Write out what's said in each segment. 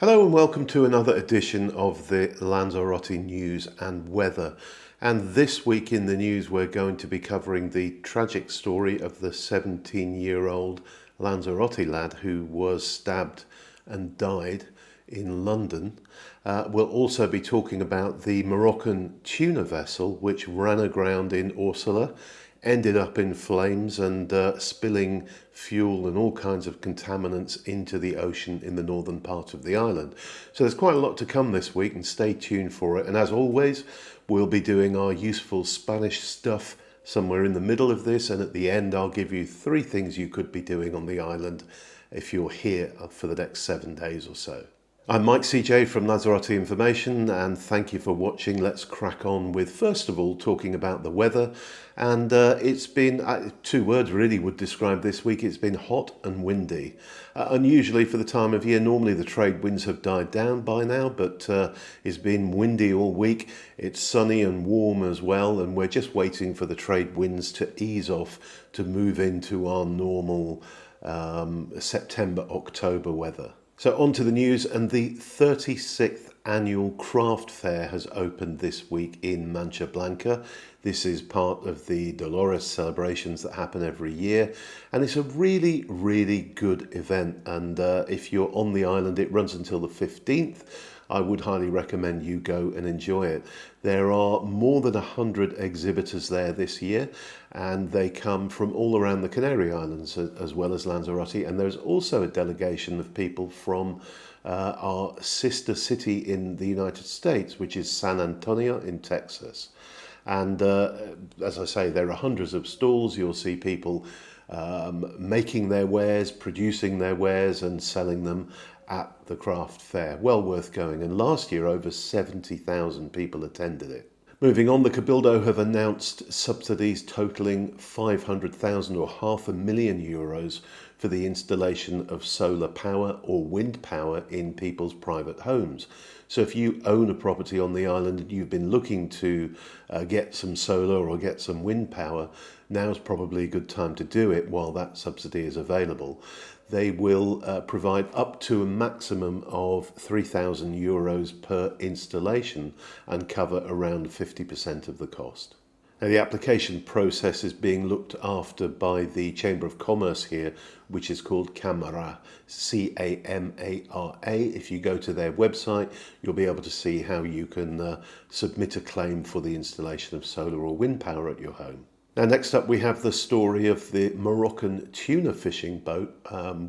Hello and welcome to another edition of the Lanzarote news and weather. And this week in the news we're going to be covering the tragic story of the 17-year-old Lanzarote lad who was stabbed and died in London. We'll also be talking about the Moroccan tuna vessel which ran aground in Orsala, ended up in flames and spilling fuel and all kinds of contaminants into the ocean in the northern part of the island. So there's quite a lot to come this week, and stay tuned for it. And as always, we'll be doing our useful Spanish stuff somewhere in the middle of this, and at the end I'll give you 3 things you could be doing on the island if you're here for the next 7 days or so. I'm Mike CJ from Lanzarote Information, and thank you for watching. Let's crack on with, first of all, talking about the weather. And it's been, 2 words really would describe this week. It's been hot and windy. Unusually for the time of year. Normally the trade winds have died down by now, but it's been windy all week. It's sunny and warm as well, and we're just waiting for the trade winds to ease off to move into our normal September-October weather. So on to the news, and the 36th annual craft fair has opened this week in Manablanca. This is part of the Dolores celebrations that happen every year, and it's a really, really good event. And if you're on the island, it runs until the 15th. I would highly recommend you go and enjoy it. There are more than 100 exhibitors there this year, and they come from all around the Canary Islands as well as Lanzarote. And there's also a delegation of people from our sister city in the United States, which is San Antonio in Texas. And as I say, there are hundreds of stalls. You'll see people making their wares, producing their wares and selling them at the craft fair. Well worth going, and last year over 70,000 people attended it. Moving on, the Cabildo have announced subsidies totalling 500,000 or €500,000 for the installation of solar power or wind power in people's private homes. So if you own a property on the island and you've been looking to get some solar or get some wind power, now's probably a good time to do it while that subsidy is available. They will provide up to a maximum of €3,000 per installation and cover around 50% of the cost. Now, the application process is being looked after by the Chamber of Commerce here, which is called Camara, C-A-M-A-R-A. If you go to their website, you'll be able to see how you can submit a claim for the installation of solar or wind power at your home. Now, next up, we have the story of the Moroccan tuna fishing boat,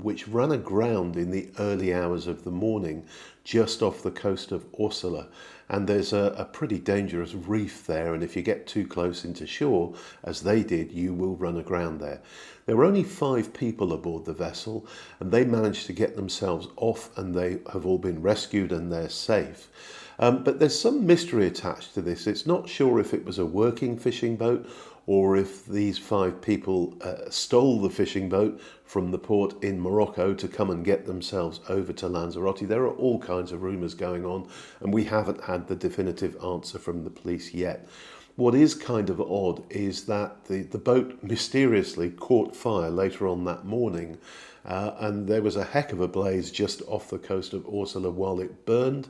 which ran aground in the early hours of the morning just off the coast of Orsala. And there's a pretty dangerous reef there, and if you get too close into shore, as they did, you will run aground there. There were only 5 people aboard the vessel, and they managed to get themselves off, and they have all been rescued and they're safe. But there's some mystery attached to this. It's not sure if it was a working fishing boat or if these 5 people stole the fishing boat from the port in Morocco to come and get themselves over to Lanzarote. There are all kinds of rumours going on, and we haven't had the definitive answer from the police yet. What is kind of odd is that the boat mysteriously caught fire later on that morning, and there was a heck of a blaze just off the coast of Orsala while it burned.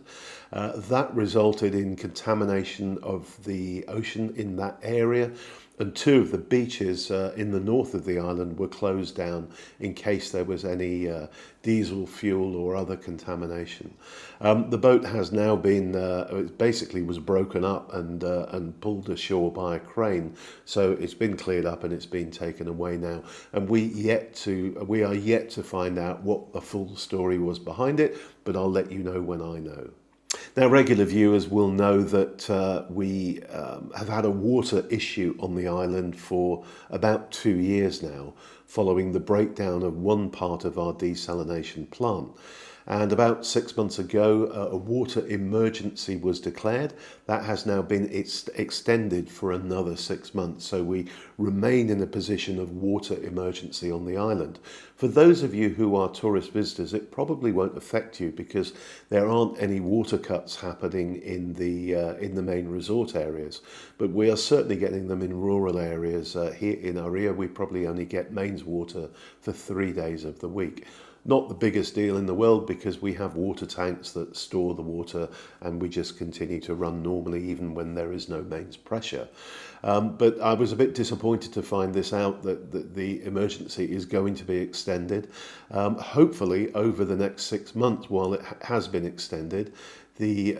That resulted in contamination of the ocean in that area, and 2 of the beaches in the north of the island were closed down in case there was any diesel fuel or other contamination. The boat has now been, it basically was broken up and pulled ashore by a crane. So it's been cleared up and it's been taken away now. And we are yet to find out what the full story was behind it, but I'll let you know when I know. Now, regular viewers will know that we have had a water issue on the island for about 2 years now, following the breakdown of one part of our desalination plant. And about 6 months ago, a water emergency was declared. That has now been extended for another 6 months. So we remain in a position of water emergency on the island. For those of you who are tourist visitors, it probably won't affect you because there aren't any water cuts happening in the main resort areas. But we are certainly getting them in rural areas. Here in Aria, we probably only get mains water for 3 days of the week. Not the biggest deal in the world because we have water tanks that store the water and we just continue to run normally even when there is no mains pressure. But I was a bit disappointed to find this out, that the emergency is going to be extended, hopefully over the next 6 months. While it has been extended, the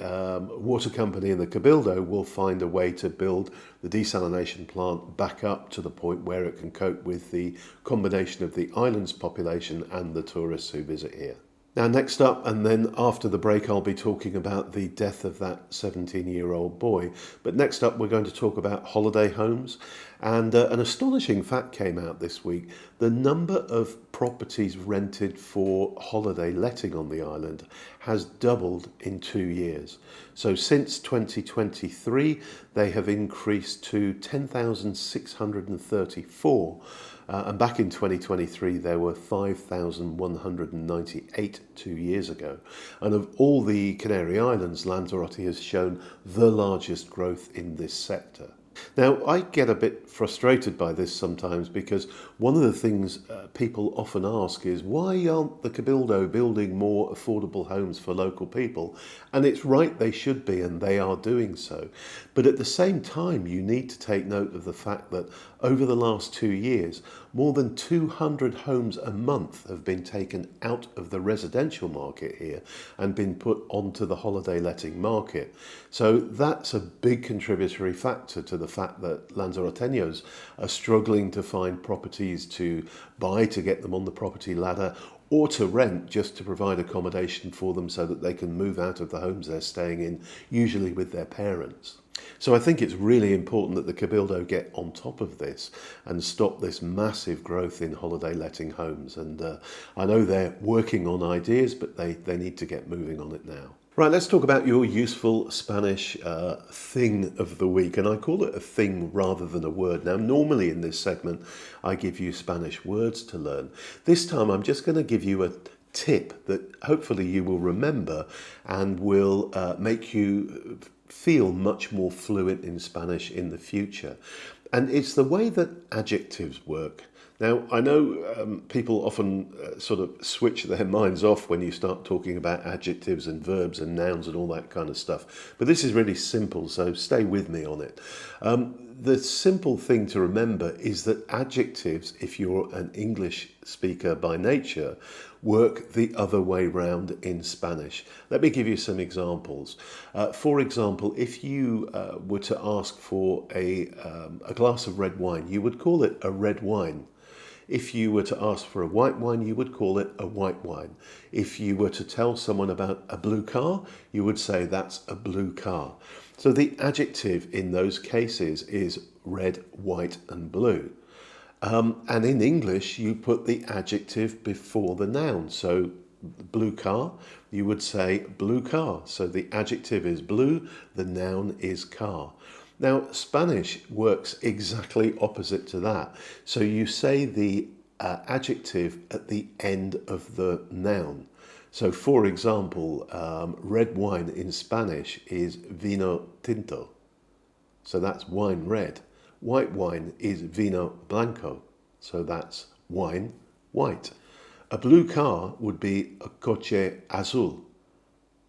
water company and the Cabildo will find a way to build the desalination plant back up to the point where it can cope with the combination of the island's population and the tourists who visit here. Now, next up, and then after the break, I'll be talking about the death of that 17-year-old boy. But next up, we're going to talk about holiday homes. And an astonishing fact came out this week. The number of properties rented for holiday letting on the island has doubled in 2 years. So since 2023, they have increased to 10,634. And back in 2023, there were 5,198 2 years ago. And of all the Canary Islands, Lanzarote has shown the largest growth in this sector. Now, I get a bit frustrated by this sometimes because one of the things people often ask is, why aren't the Cabildo building more affordable homes for local people? And it's right, they should be, and they are doing so. But at the same time, you need to take note of the fact that over the last 2 years, more than 200 homes a month have been taken out of the residential market here and been put onto the holiday letting market. So that's a big contributory factor to the fact that Lanzaroteños are struggling to find properties to buy to get them on the property ladder, or to rent just to provide accommodation for them so that they can move out of the homes they're staying in, usually with their parents. So I think it's really important that the Cabildo get on top of this and stop this massive growth in holiday letting homes. And I know they're working on ideas, but they need to get moving on it now. Right, let's talk about your useful Spanish thing of the week. And I call it a thing rather than a word. Now, normally in this segment, I give you Spanish words to learn. This time, I'm just going to give you a tip that hopefully you will remember and will make you feel much more fluent in Spanish in the future. And it's the way that adjectives work. Now, I know people often sort of switch their minds off when you start talking about adjectives and verbs and nouns and all that kind of stuff. But this is really simple, so stay with me on it. The simple thing to remember is that adjectives, if you're an English speaker by nature, work the other way round in Spanish. Let me give you some examples. For example, if you were to ask for a glass of red wine, you would call it a red wine. If you were to ask for a white wine, you would call it a white wine. If you were to tell someone about a blue car, you would say that's a blue car. So the adjective in those cases is red, white, and blue. And in English, you put the adjective before the noun. So blue car, you would say blue car. So the adjective is blue, the noun is car. Now, Spanish works exactly opposite to that. So you say the adjective at the end of the noun. So, for example, red wine in Spanish is vino tinto. So that's wine red. White wine is vino blanco. So that's wine white. A blue car would be a coche azul.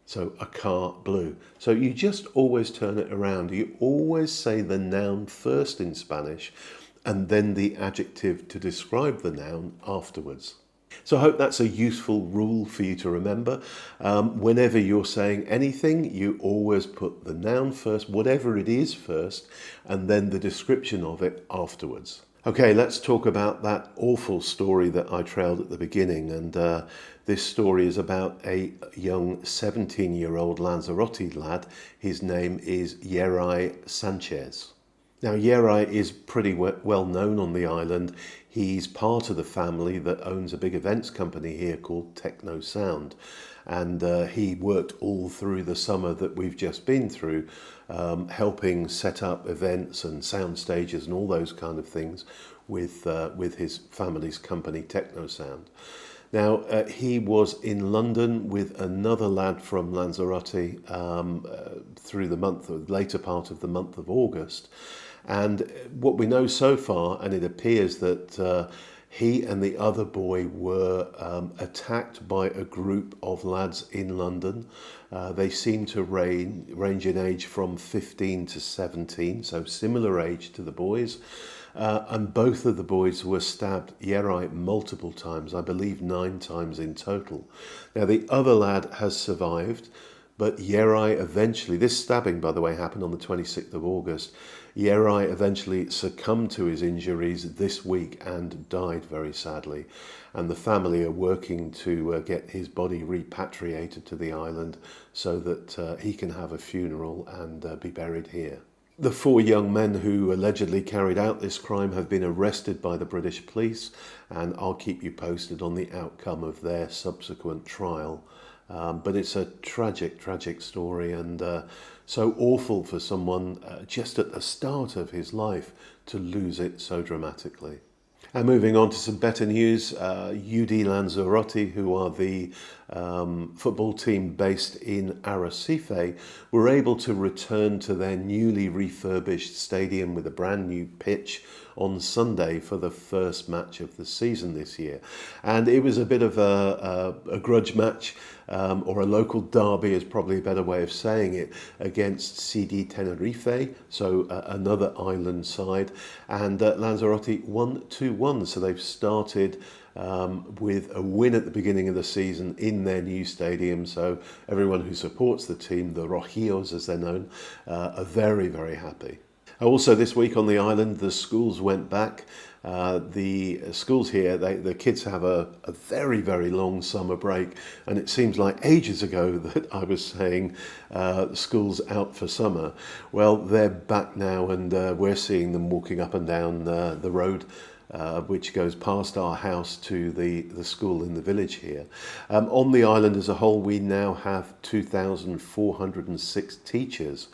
So a car blue. So you just always turn it around. You always say the noun first in Spanish and then the adjective to describe the noun afterwards. So I hope that's a useful rule for you to remember. Whenever you're saying anything, you always put the noun first, whatever it is first, and then the description of it afterwards. Okay, let's talk about that awful story that I trailed at the beginning. And this story is about a young 17-year-old Lanzarote lad. His name is Yeray Sanchez. Now, Yeray is pretty well known on the island. He's part of the family that owns a big events company here called Techno Sound. And he worked all through the summer that we've just been through, helping set up events and sound stages and all those kind of things with his family's company, Techno Sound. Now, he was in London with another lad from Lanzarote through the later part of the month of August. And what we know so far, and it appears that He and the other boy were attacked by a group of lads in London. They seem to range in age from 15 to 17, so similar age to the boys. And both of the boys were stabbed multiple times, I believe 9 times in total. Now, the other lad has survived, but eventually, this stabbing, by the way, happened on the 26th of August. Yerai eventually succumbed to his injuries this week and died very sadly. And the family are working to get his body repatriated to the island so that he can have a funeral and be buried here. The 4 young men who allegedly carried out this crime have been arrested by the British police, and I'll keep you posted on the outcome of their subsequent trial. But it's a tragic story, and so awful for someone just at the start of his life to lose it so dramatically. And moving on to some better news, UD Lanzarote, who are the football team based in Arrecife, were able to return to their newly refurbished stadium with a brand new pitch on Sunday for the first match of the season this year. And it was a bit of a grudge match, or a local derby is probably a better way of saying it, against CD Tenerife, so another island side. And Lanzarote won 2-1, so they've started with a win at the beginning of the season in their new stadium. So everyone who supports the team, the Rojillos as they're known, are very, very happy. Also this week on the island, the schools went back. The schools here, the kids have a very, very long summer break, and it seems like ages ago that I was saying schools out for summer. Well, they're back now, and we're seeing them walking up and down the road which goes past our house to the school in the village here. On the island as a whole, we now have 2,406 teachers,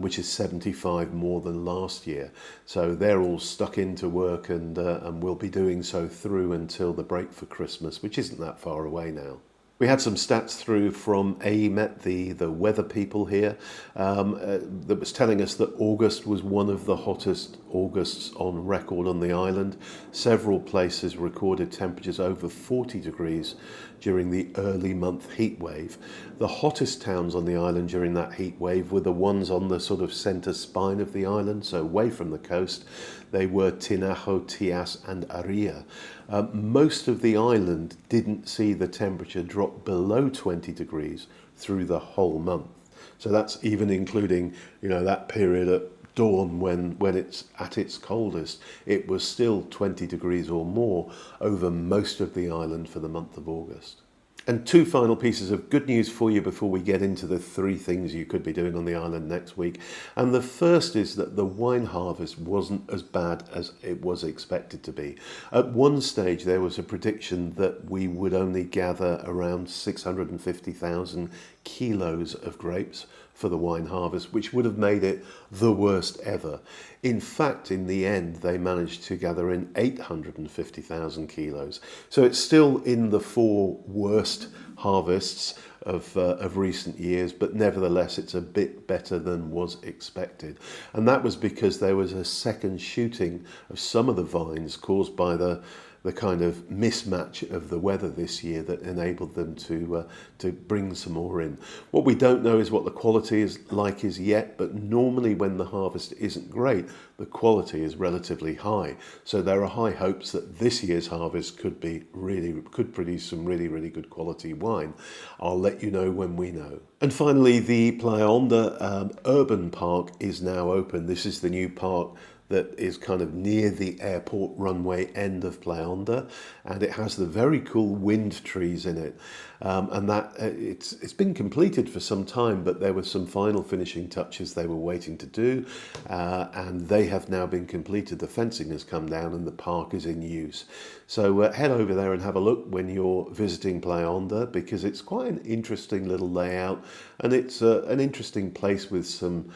which is 75 more than last year. So they're all stuck into work and will be doing so through until the break for Christmas, which isn't that far away now. We had some stats through from AEMET, the weather people here, that was telling us that August was one of the hottest Augusts on record on the island. Several places recorded temperatures over 40 degrees during the early month heat wave. The hottest towns on the island during that heat wave were the ones on the sort of centre spine of the island, so away from the coast. They were Tinajo, Tias and Aria. Most of the island didn't see the temperature drop below 20 degrees through the whole month. So that's even including, that period at dawn when it's at its coldest. It was still 20 degrees or more over most of the island for the month of August. And 2 final pieces of good news for you before we get into the 3 things you could be doing on the island next week. And the first is that the wine harvest wasn't as bad as it was expected to be. At one stage, there was a prediction that we would only gather around 650,000 kilos of grapes for the wine harvest, which would have made it the worst ever. In fact, in the end, they managed to gather in 850,000 kilos. So it's still in the 4 worst harvests of recent years, but nevertheless, it's a bit better than was expected. And that was because there was a second shooting of some of the vines caused by the kind of mismatch of the weather this year that enabled them to bring some more in. What we don't know is what the quality is like as yet, but normally when the harvest isn't great, the quality is relatively high. So there are high hopes that this year's harvest could produce some really, really good quality wine. I'll let you know when we know. And finally, the Playa Honda Urban Park is now open. This is the new park that is kind of near the airport runway end of Playa Honda, and it has the very cool wind trees in it. And that it's been completed for some time, but there were some final finishing touches they were waiting to do, and they have now been completed. The fencing has come down and the park is in use. So head over there and have a look when you're visiting Playa Honda, because it's quite an interesting little layout, and it's an interesting place with some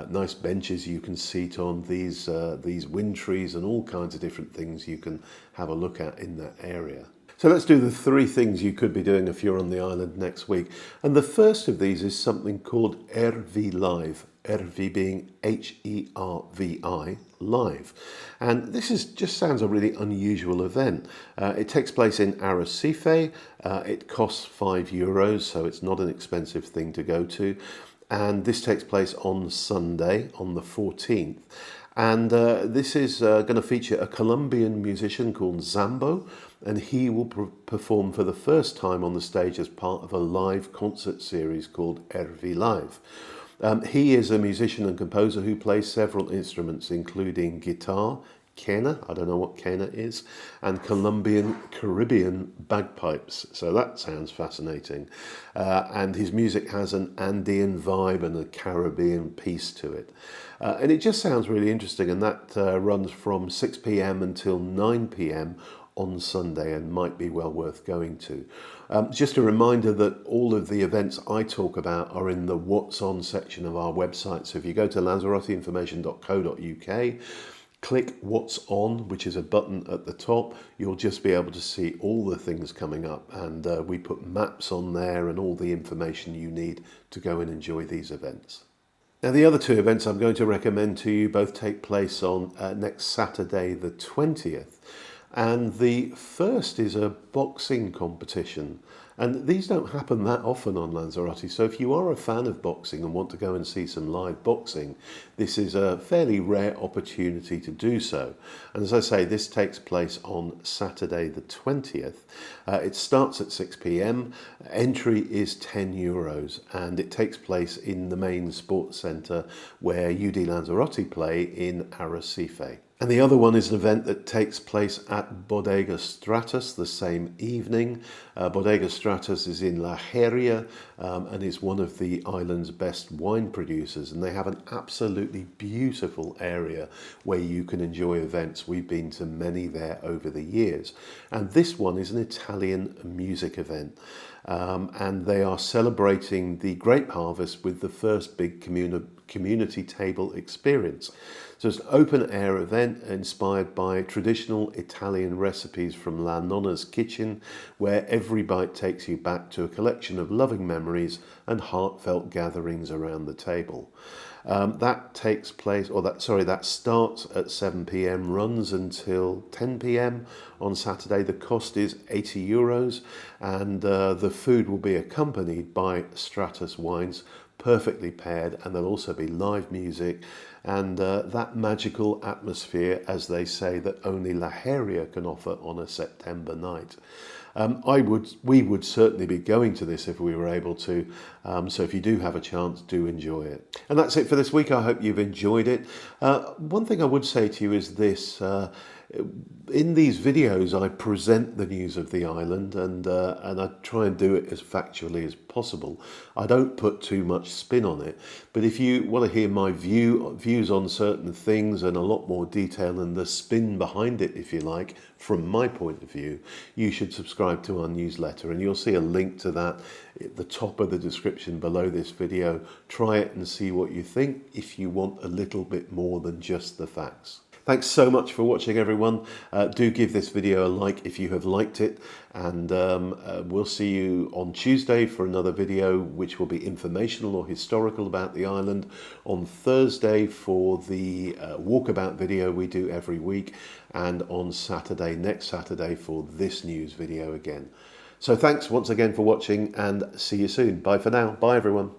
nice benches you can seat on, these wind trees and all kinds of different things you can have a look at in that area. So let's do the 3 things you could be doing if you're on the island next week. And the first of these is something called RV Live. RV being HERVI Live. And this just sounds a really unusual event. It takes place in Arrecife. It costs €5, so it's not an expensive thing to go to. And this takes place on Sunday, on the 14th. And this is going to feature a Colombian musician called Zambo, and he will perform for the first time on the stage as part of a live concert series called RV Live. He is a musician and composer who plays several instruments, including guitar, quena, I don't know what quena is, and Colombian Caribbean bagpipes. So that sounds fascinating. And his music has an Andean vibe and a Caribbean piece to it. And it just sounds really interesting, and that runs from 6 p.m. until 9 p.m. on Sunday and might be well worth going to. Just a reminder that all of the events I talk about are in the What's On section of our website. So if you go to lanzaroteinformation.co.uk, click What's On, which is a button at the top, you'll just be able to see all the things coming up, and we put maps on there and all the information you need to go and enjoy these events. Now, the other 2 events I'm going to recommend to you both take place on next Saturday the 20th. And the first is a boxing competition. And these don't happen that often on Lanzarote. So if you are a fan of boxing and want to go and see some live boxing, this is a fairly rare opportunity to do so. And as I say, this takes place on Saturday the 20th. It starts at 6 p.m. Entry is €10, and it takes place in the main sports centre where UD Lanzarote play in Arrecife. And the other one is an event that takes place at Bodega Stratus the same evening. Bodega Stratus is in La Heria and is one of the island's best wine producers. And they have an absolutely beautiful area where you can enjoy events. We've been to many there over the years. And this one is an Italian music event. And they are celebrating the grape harvest with the first big community table experience. So it's an open air event inspired by traditional Italian recipes from La Nonna's kitchen, where every bite takes you back to a collection of loving memories and heartfelt gatherings around the table. That starts at 7 p.m, runs until 10 p.m. on Saturday. The cost is €80, and the food will be accompanied by Stratus wines, perfectly paired, and there'll also be live music and that magical atmosphere, as they say, that only La Heria can offer on a September night. We would certainly be going to this if we were able to. So if you do have a chance, do enjoy it. And that's it for this week. I hope you've enjoyed it. One thing I would say to you is this. In these videos, I present the news of the island, and I try and do it as factually as possible. I don't put too much spin on it. But if you want to hear my views on certain things and a lot more detail and the spin behind it, if you like, from my point of view, you should subscribe to our newsletter, and you'll see a link to that at the top of the description below this video. Try it and see what you think if you want a little bit more than just the facts. Thanks so much for watching, everyone. Do give this video a like if you have liked it, and we'll see you on Tuesday for another video which will be informational or historical about the island, on Thursday for the walkabout video we do every week, and on next Saturday for this news video again. So thanks once again for watching, and see you soon. Bye for now. Bye everyone.